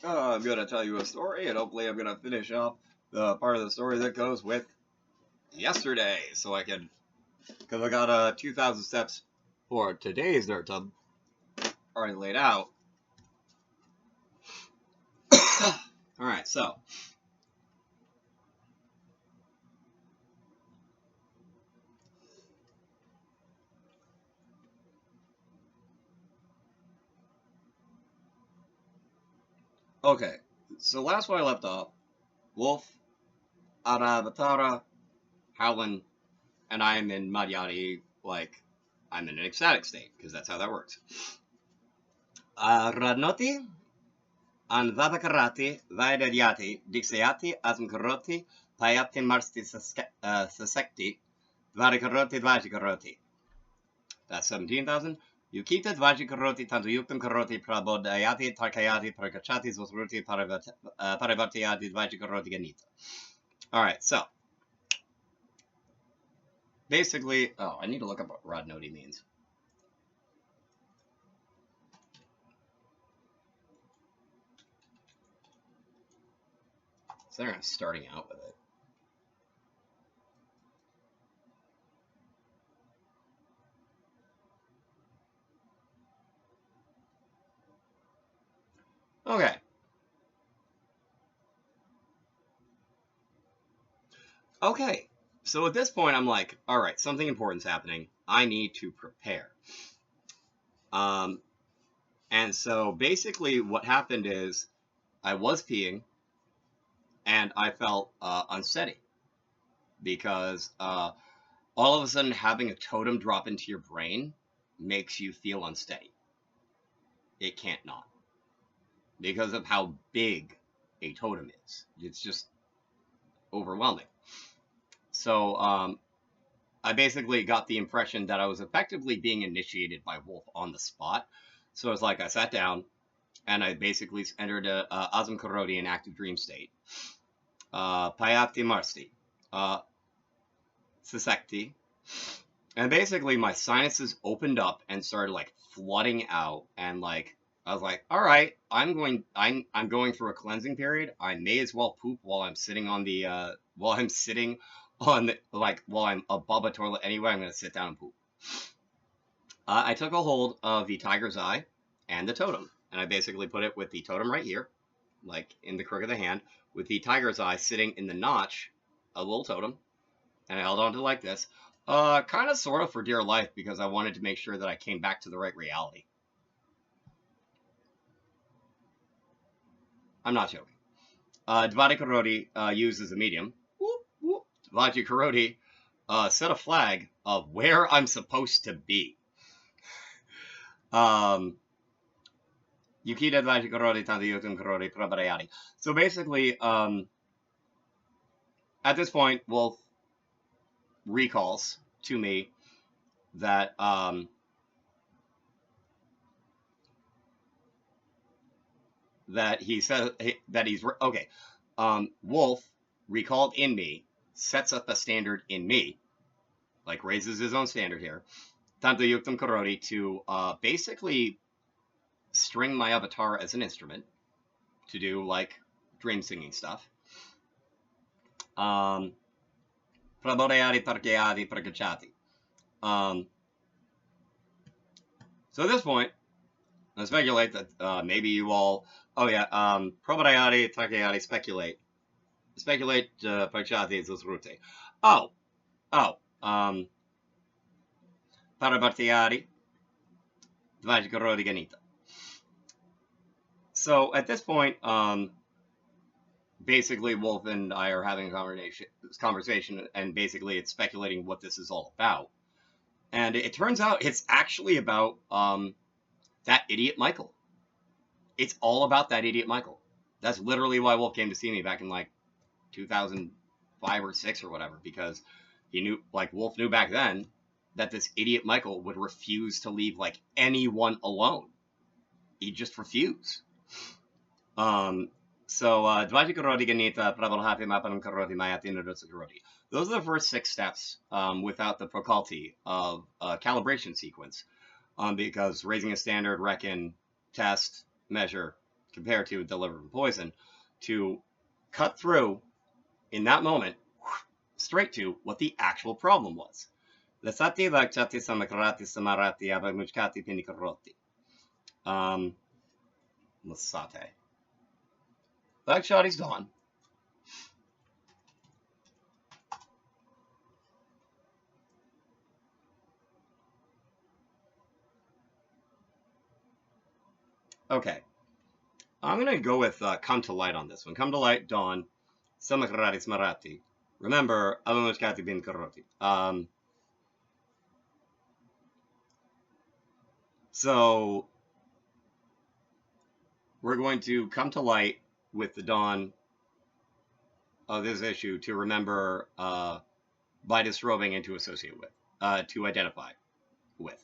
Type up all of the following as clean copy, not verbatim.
I'm going to tell you a story, and hopefully I'm going to finish off the part of the story that goes with yesterday, so I can, because I got 2,000 steps for today's Nrtub already laid out. Alright, so. Okay, so last where I left off, Wolf, Aravatara, Howlin, and I am in Madhyani, like, I'm in an ecstatic state, because that's how that works. Radnoti, an Vadakarati, Vaidayati, Dixayati, Asmkaroti, Payati Marsti Sasekti, Vadakaroti, Vajikaroti. That's 17,000. Yukita Dvajikaroti, Tantuyuktam Karoti, Prabodayati, Tarkayati, Parkachati, Zosruti, Parivatiyati, Dvajikaroti, Ganita. Alright, so. Basically, oh, I need to look up what Radnoti means. So they're starting out with it. Okay. Okay. So at this point, I'm like, all right, something important's happening. I need to prepare. And so basically what happened is I was peeing and I felt unsteady because all of a sudden having a totem drop into your brain makes you feel unsteady. It can't not. Because of how big a totem is. It's just overwhelming. So I basically got the impression that I was effectively being initiated by Wolf on the spot. So it's like I sat down and I basically entered a Azam Karodi in active dream state. Payati Marsti. Sisekti. And basically my sinuses opened up and started like flooding out, and like I was like, all right, I'm going through a cleansing period. I may as well poop while I'm sitting on the while I'm above a toilet anyway. I'm gonna sit down and poop. I took a hold of the tiger's eye and the totem, and I basically put it with the totem right here, like in the crook of the hand, with the tiger's eye sitting in the notch, a little totem, and I held on to it like this. Kind of sort of for dear life, because I wanted to make sure that I came back to the right reality. I'm not joking. Dvadi Karodi uses a medium. Dvadi Karodi set a flag of where I'm supposed to be. Yukida Dvadi Karodi Tandiyutum Karodi Prabarayadi. So basically, at this point, Wolf recalls to me that that he says that he's okay. Wolf recalled in me, sets up a standard in me, like raises his own standard here. Tanto Yuktam Karodi to basically string my avatar as an instrument to do like dream singing stuff. Praboreadi Tarkeadi Prakachati. So at this point, I speculate that maybe you all. Oh yeah, Probariati, Takeati, speculate. Speculate, Prakshati, Zusrute. Oh. Parabartiati, Dvajikarodi Ganita. So at this point, basically Wolf and I are having a conversation, and basically it's speculating what this is all about. And it turns out it's actually about that idiot Michael. It's all about that idiot Michael. That's literally why Wolf came to see me back in like 2005 or 6 or whatever, because he knew, like Wolf knew back then, that this idiot Michael would refuse to leave like anyone alone. He'd just refuse. So Dvaji Karoti Ganita, Prabalhapi Mapanam Karoti Mayati Nurutsa Karoti. Those are the first 6 steps without the Proculti of calibration sequence. Because raising a standard, reckon, test, measure, compared to deliver from poison, to cut through in that moment straight to what the actual problem was. Lasati lakchati samakrati samarati abagmuchkati pinikaroti. Lasate. Lakshati's gone. Okay. I'm going to go with Come to Light on this one. Come to Light, Dawn, Samakrati Smarati. Remember, Abagmuchkati pinikaroti. So we're going to come to light with the dawn of this issue to remember by disrobing and to associate with, to identify with.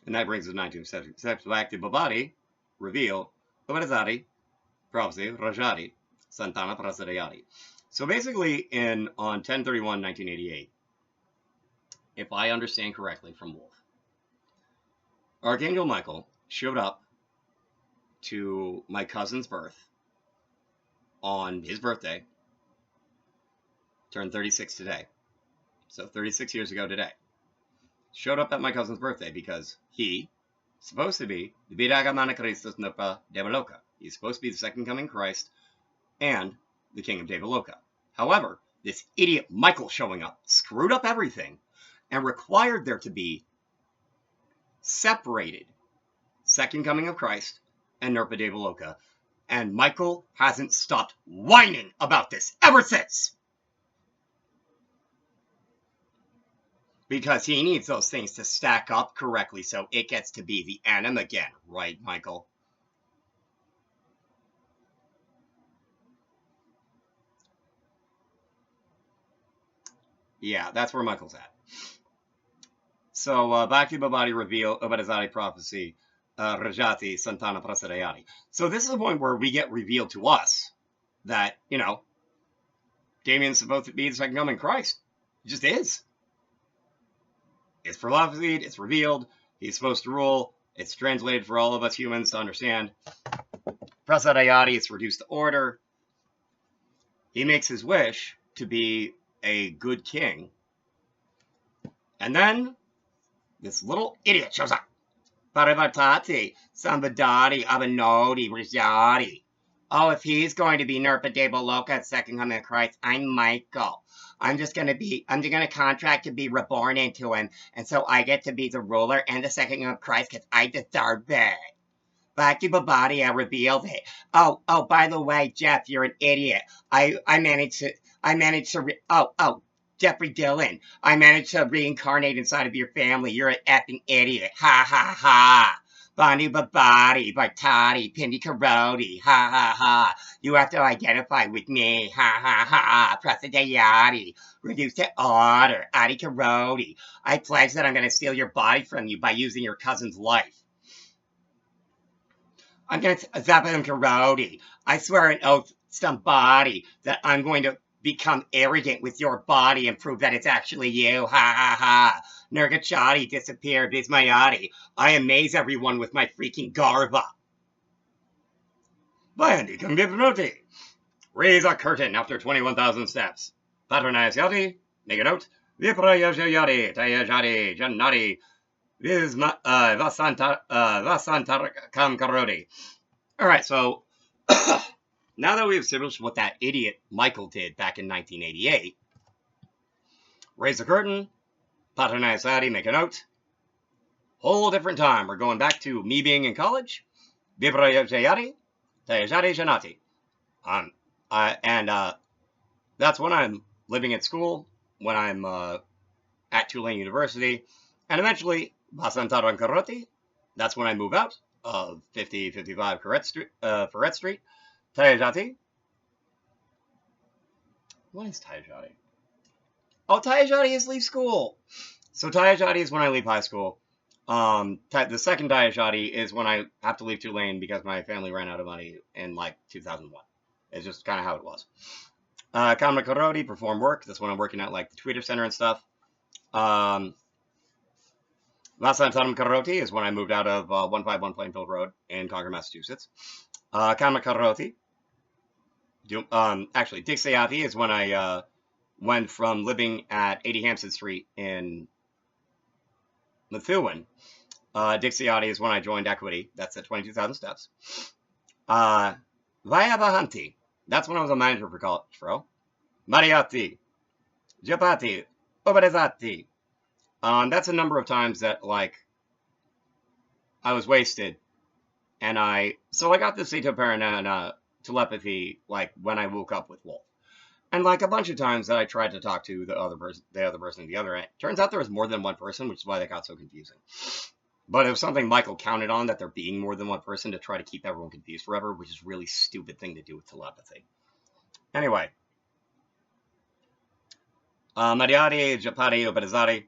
And that brings us to 1970. Active Babadi, reveal, Babadazadi, prophecy, Rajati, Santana Prasadayati. So basically, on 10/31/1988, if I understand correctly from Wolf, Archangel Michael showed up to my cousin's birth on his birthday, turned 36 today, so 36 years ago today, showed up at my cousin's birthday because he supposed to be the Vidagamana Christus Nrpadevaloka. He's supposed to be the second coming Christ and the King of Devaloka. However, this idiot Michael showing up screwed up everything and required there to be separated second coming of Christ and Nrpadevaloka. And Michael hasn't stopped whining about this ever since. Because he needs those things to stack up correctly so it gets to be the anim again. Right, Michael? Yeah, that's where Michael's at. So, Bhakti Babadi reveal, Obadazadi prophecy, Rajati Santana Prasadayati. So this is the point where we get revealed to us that, Damien's supposed to be the second coming Christ. It just is. It's prophesied, it's revealed, he's supposed to rule, it's translated for all of us humans to understand. Prasadayati, it's reduced to order. He makes his wish to be a good king. And then this little idiot shows up. Parivatati, Sambadati, Abanodi, Rizati. Oh, if he's going to be Nrpadevaloka, second coming of Christ, I'm Michael. I'm gonna contract to be reborn into him, and so I get to be the ruler and the second coming of Christ because I deserve it. Bhakti Babadi, I revealed it. Oh, by the way, Jeff, you're an idiot. I managed to, Jeffrey Dillon, I managed to reincarnate inside of your family. You're an effing idiot. Ha ha ha. Bandi Babadi, Bartati, Pindi Karoti, ha ha ha. You have to identify with me, ha ha ha. Prasadayati, reduce to order, Adi Karoti. I pledge that I'm going to steal your body from you by using your cousin's life. I'm going to Zappa Karoti. I swear an oath, somebody, that I'm going to become arrogant with your body and prove that it's actually you. Ha ha ha. Nurgachati disappeared. Vismayati. I amaze everyone with my freaking garva. Bandi Kambipnoti. Raise a curtain after 21,000 steps. Patronize Yati. Make a note. Viprayajayati. Tayajati. Janati. Vasantar Kamkaroti. Alright, so now that we've established what that idiot Michael did back in 1988, raise the curtain, patronize Sadi, make a note. Whole different time. We're going back to me being in college. Vibrayajayati, Tayajati Janati. And that's when I'm living at school, when I'm at Tulane University, and eventually Basantaran Karoti. That's when I move out of 5055 Ferret Street. Tayajati. What is Tayajati? Oh, Tayajati is leave school. So Tayajati is when I leave high school. The second Tayajati is when I have to leave Tulane because my family ran out of money in like 2001. It's just kind of how it was. Kamra Karoti, perform work. That's when I'm working at like the Twitter Center and stuff. Vasantanam Karoti is when I moved out of 151 Plainfield Road in Concord, Massachusetts. Kamakaroti. Actually, Dixiati is when I went from living at 80 Hampstead Street in Methuen. Dixiati is when I joined Equity. That's at 22,000 steps. Vayabahanti. That's when I was a manager for college, bro. Mariati. Japati. Oberizati. That's a number of times that, like, I was wasted. And I got this Cetoparanana telepathy, like, when I woke up with Wolf. And, like, a bunch of times that I tried to talk to the other person at the other end. Turns out there was more than one person, which is why that got so confusing. But it was something Michael counted on, that there being more than one person, to try to keep everyone confused forever, which is a really stupid thing to do with telepathy. Anyway. Mariari, Japati, Oberizati.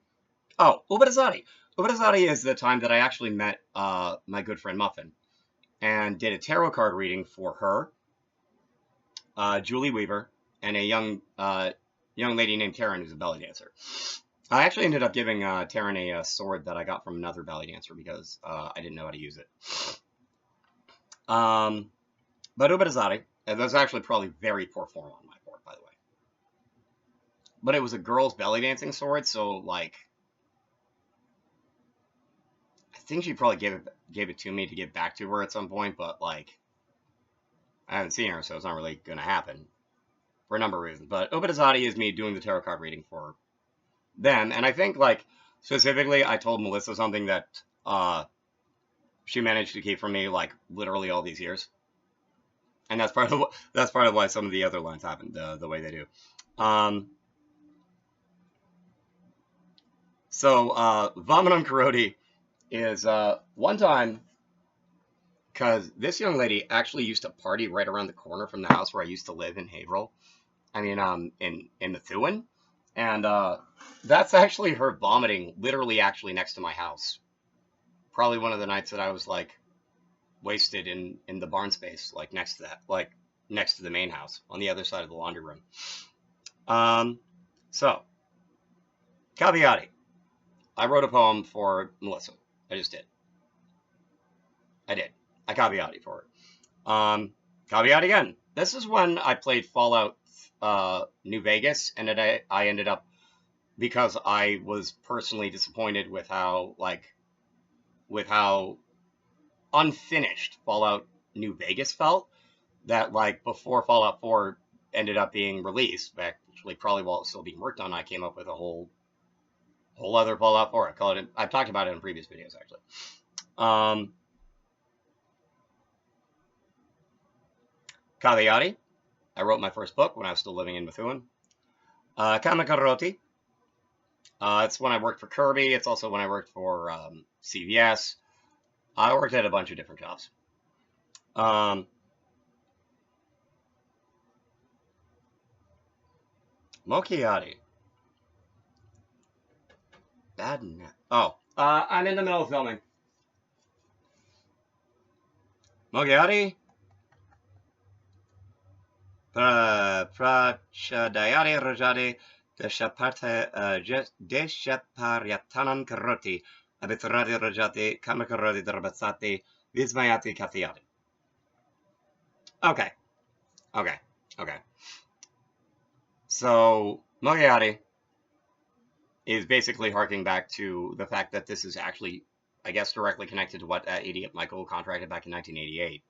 Oh, Oberizati. Oberizati is the time that I actually met my good friend Muffin and did a tarot card reading for her, Julie Weaver, and a young lady named Taryn, who's a belly dancer. I actually ended up giving Taryn a sword that I got from another belly dancer because I didn't know how to use it. But Uberizati, that's actually probably very poor form on my board, by the way. But it was a girl's belly dancing sword, so, like, I think she probably gave it to me to give back to her at some point, but, like, I haven't seen her, so it's not really going to happen for a number of reasons. But Uberizati is me doing the tarot card reading for them, and I think, like, specifically, I told Melissa something that she managed to keep from me, like, literally all these years, and that's part of why some of the other lines happened the way they do. So Vamanam Karoti is one time, because this young lady actually used to party right around the corner from the house where I used to live in Haverhill. I mean, in Methuen. And that's actually her vomiting, literally actually next to my house. Probably one of the nights that I was, like, wasted in the barn space, like, next to that, like, next to the main house, on the other side of the laundry room. So, Caviati. I wrote a poem for Melissa. I just did. I Caviati for her. Caviati again. This is when I played Fallout New Vegas, and I ended up, because I was personally disappointed with how unfinished Fallout New Vegas felt, that, like, before Fallout 4 ended up being released, actually probably while it was still being worked on, I came up with a whole other Fallout 4. I've talked about it in previous videos, actually. Caviati. I wrote my first book when I was still living in Methuen. Kamakaroti. It's when I worked for Kirby. It's also when I worked for CVS. I worked at a bunch of different jobs. Mokiati. Bad net. Oh, I'm in the middle of filming. Mokiati. Prachadayati Rajati Deshaparyatanam Karoti Abitrati Rajati Kamakaroti Darabasati Vismayati Kathiati. Okay. So, Mokiati is basically harking back to the fact that this is actually, I guess, directly connected to what that idiot Michael contracted back in 1988.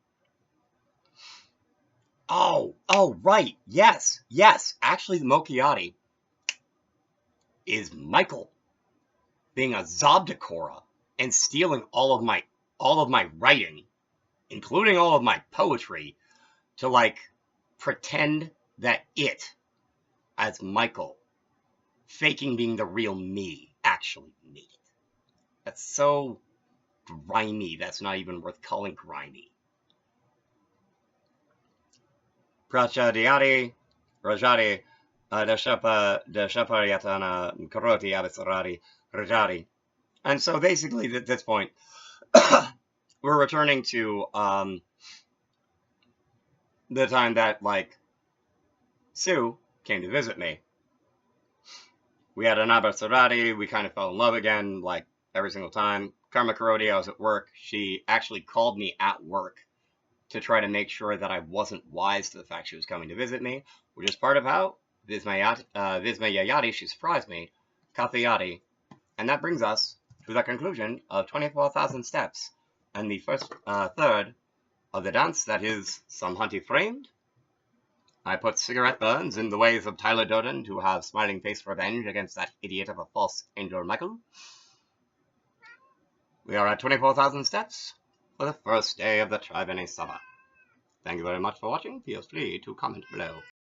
Oh, right. Yes. Actually, the Mokiati is Michael being a Zobdakora and stealing all of my writing, including all of my poetry, to, like, pretend that it, as Michael, faking being the real me, actually made it. That's so grimy. That's not even worth calling grimy. Prachadiyati Rajati Deshaparyatana Karoti Abisarati Rajati. And so basically at this point, we're returning to the time that, like, Sue came to visit me. We had an Abisarati, we kind of fell in love again, like, every single time. Karma Karoti, I was at work. She actually called me at work to try to make sure that I wasn't wise to the fact she was coming to visit me, which is part of how Vismayayati, she surprised me, Kathayati. And that brings us to the conclusion of 24,000 steps, and the first third of the dance, that is Samhanti framed. I put cigarette burns in the ways of Tyler Durden to have smiling face revenge against that idiot of a false angel Michael. We are at 24,000 steps for the first day of the Triveni Sabha. Thank you very much for watching. Feel free to comment below.